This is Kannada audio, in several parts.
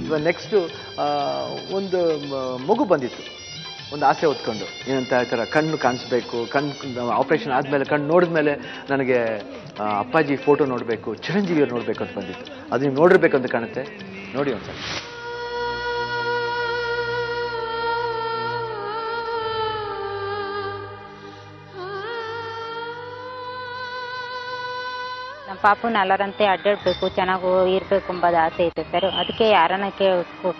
ಇವಾಗ ನೆಕ್ಸ್ಟು ಒಂದು ಮಗು ಬಂದಿತ್ತು, ಒಂದು ಆಸೆ ಹೊತ್ಕೊಂಡು ಏನಂತ ಈ ಥರ ಕಣ್ಣು ಕಾಣಿಸ್ಬೇಕು, ಕಣ್ಣು ಆಪ್ರೇಷನ್ ಆದಮೇಲೆ ಕಣ್ಣು ನೋಡಿದ್ಮೇಲೆ ನನಗೆ ಅಪ್ಪಾಜಿ ಫೋಟೋ ನೋಡಬೇಕು, ಚಿರಂಜೀವಿಯವ್ರು ನೋಡಬೇಕು ಅಂತ ಬಂದಿತ್ತು. ಅದು ನೀವು ನೋಡಿರ್ಬೇಕು ಅಂತ ಕಾಣುತ್ತೆ, ನೋಡಿ ಒಂದ್ಸಲ. ನಮ್ಮ ಪಾಪುನ ಎಲ್ಲರಂತೆ ಅಡ್ಡಾಡಬೇಕು, ಚೆನ್ನಾಗಿ ಇರಬೇಕು ಎಂಬುದು ಆಸೆ ಐತೆ ಸರ್. ಅದಕ್ಕೆ ಯಾರನ್ನ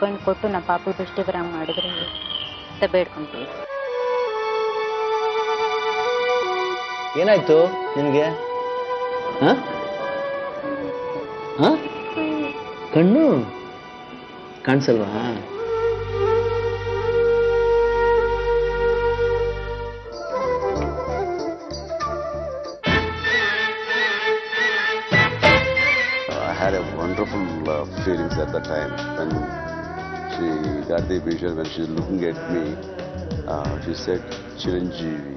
ಕಣ್ಣು ಕೊಟ್ಟು ನಮ್ಮ ಪಾಪು ದೃಷ್ಟಿ ಬರಂಗೆ ಮಾಡಿದ್ರೆ ಅಂತ ಬೇಡ್ಕೊಂತೀವಿ. ಏನಾಯ್ತು ನಿನಗೆ? ಕಣ್ಣು ಕಾಣಿಸಲ್ವಾ? I had a wonderful feelings at that time when she got the vision, when she was looking at me, she said, Chiranjeevi.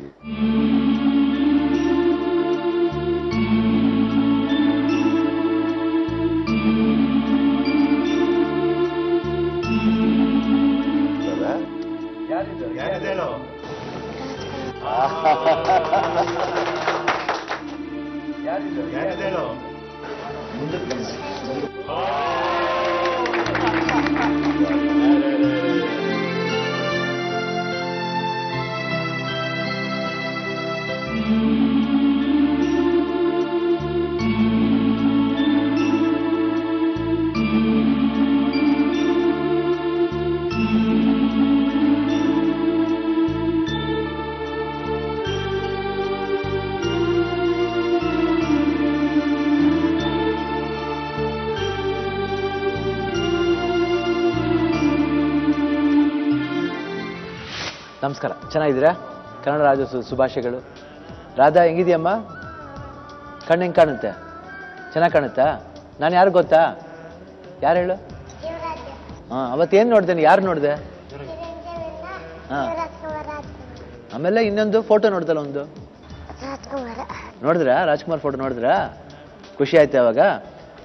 ನಮಸ್ಕಾರ, ಚೆನ್ನಾಗಿದ್ದೀರಾ? ಕನ್ನಡ ರಾಜ್ಯೋತ್ಸವ ಶುಭಾಶಯಗಳು. ರಾಧಾ ಹೆಂಗಿದೆಯಮ್ಮ? ಕಣ್ಣು ಹೆಂಗೆ ಕಾಣುತ್ತೆ? ಚೆನ್ನಾಗಿ ಕಾಣುತ್ತಾ? ನಾನು ಯಾರು ಗೊತ್ತಾ? ಯಾರು ಹೇಳು? ಹಾಂ, ಅವತ್ತೇನು ನೋಡ್ದೇನೆ? ಯಾರು ನೋಡಿದೆ? ಹಾಂ, ಆಮೇಲೆ ಇನ್ನೊಂದು ಫೋಟೋ ನೋಡ್ದಲ್ಲ, ಒಂದು ನೋಡಿದ್ರಾ? ರಾಜ್ಕುಮಾರ್ ಫೋಟೋ ನೋಡಿದ್ರಾ? ಖುಷಿ ಆಯ್ತು ಅವಾಗ?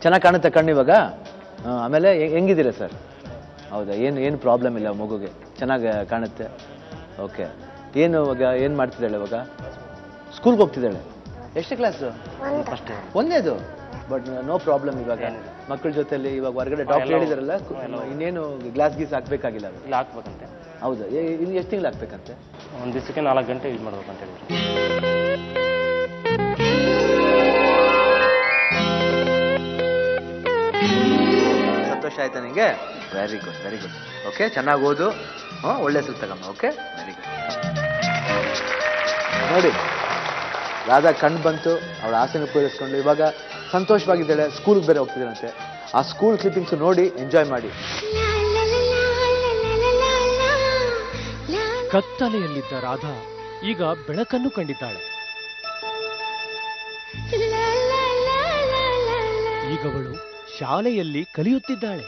ಚೆನ್ನಾಗಿ ಕಾಣುತ್ತೆ ಕಣ್ಣು ಇವಾಗ? ಹಾಂ, ಆಮೇಲೆ ಹೆಂಗಿದ್ದೀರಾ ಸರ್? ಹೌದಾ, ಏನು ಪ್ರಾಬ್ಲಮ್ ಇಲ್ಲ ಮಗುಗೆ, ಚೆನ್ನಾಗಿ ಕಾಣುತ್ತೆ. ಓಕೆ, ಏನು ಇವಾಗ ಏನು ಮಾಡ್ತಿದ್ದಾಳೆ ಇವಾಗ? ಸ್ಕೂಲ್ಗೆ ಹೋಗ್ತಿದ್ದಾಳೆ. ಎಷ್ಟು ಕ್ಲಾಸು? ಫಸ್ಟ್, ಒಂದೇದು. ಬಟ್ ನೋ ಪ್ರಾಬ್ಲಮ್ ಇವಾಗ ಮಕ್ಕಳ ಜೊತೆಲಿ. ಇವಾಗ ಹೊರಗಡೆ ಡಾಕ್ಟರ್ ಹೇಳಿದಾರಲ್ಲ, ಇನ್ನೇನು ಗ್ಲಾಸ್ ಗೀಸ್ ಹಾಕ್ಬೇಕಾಗಿಲ್ಲ? ಇಲ್ಲ, ಹಾಕ್ಬೇಕಂತೆ. ಹೌದಾ, ಇನ್ನು ಎಷ್ಟು ತಿಂಗಳು ಹಾಕ್ಬೇಕಂತೆ? ಒಂದು ದಿವಸಕ್ಕೆ 4 ಗಂಟೆ ಯೂಸ್ ಮಾಡ್ಬೇಕಂತ ಹೇಳಿದ್ರು. ಸಂತೋಷ ಆಯ್ತಾ ನಿಮಗೆ? Very good, very good. Okay, ಚೆನ್ನಾಗಿ ಓದು. ಒಳ್ಳೆ ಹೆಸರು ತಗಮ್ಮ. Okay, very good. ನೋಡಿ, ರಾಧಾ ಕಣ್ಣು ಬಂತು, ಅವಳ ಆಸೆನ ಪೂರೈಸ್ಕೊಂಡು ಇವಾಗ ಸಂತೋಷವಾಗಿದ್ದಾಳೆ. ಸ್ಕೂಲ್ಗೆ ಬೇರೆ ಹೋಗ್ತಿದ್ದಾಳಂತೆ. ಆ ಸ್ಕೂಲ್ ಕ್ಲಿಪ್ಪಿಂಗ್ಸ್ ನೋಡಿ ಎಂಜಾಯ್ ಮಾಡಿ. ಕತ್ತಲೆಯಲ್ಲಿದ್ದ ರಾಧಾ ಈಗ ಬೆಳಕನ್ನು ಕಂಡಿದ್ದಾಳೆ. ಈಗವಳು ಶಾಲೆಯಲ್ಲಿ ಕಲಿಯುತ್ತಿದ್ದಾಳೆ.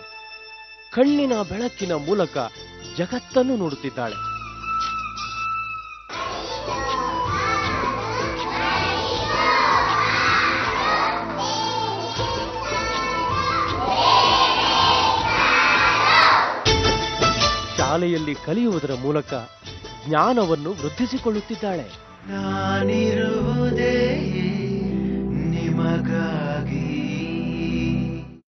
ಕಣ್ಣಿನ ಬೆಳಕಿನ ಮೂಲಕ ಜಗತ್ತನ್ನು ನೋಡುತ್ತಿದ್ದಾಳೆ. ಶಾಲೆಯಲ್ಲಿ ಕಲಿಯುವುದರ ಮೂಲಕ ಜ್ಞಾನವನ್ನು ವೃದ್ಧಿಸಿಕೊಳ್ಳುತ್ತಿದ್ದಾಳೆ. ನಾನಿರುವುದೇ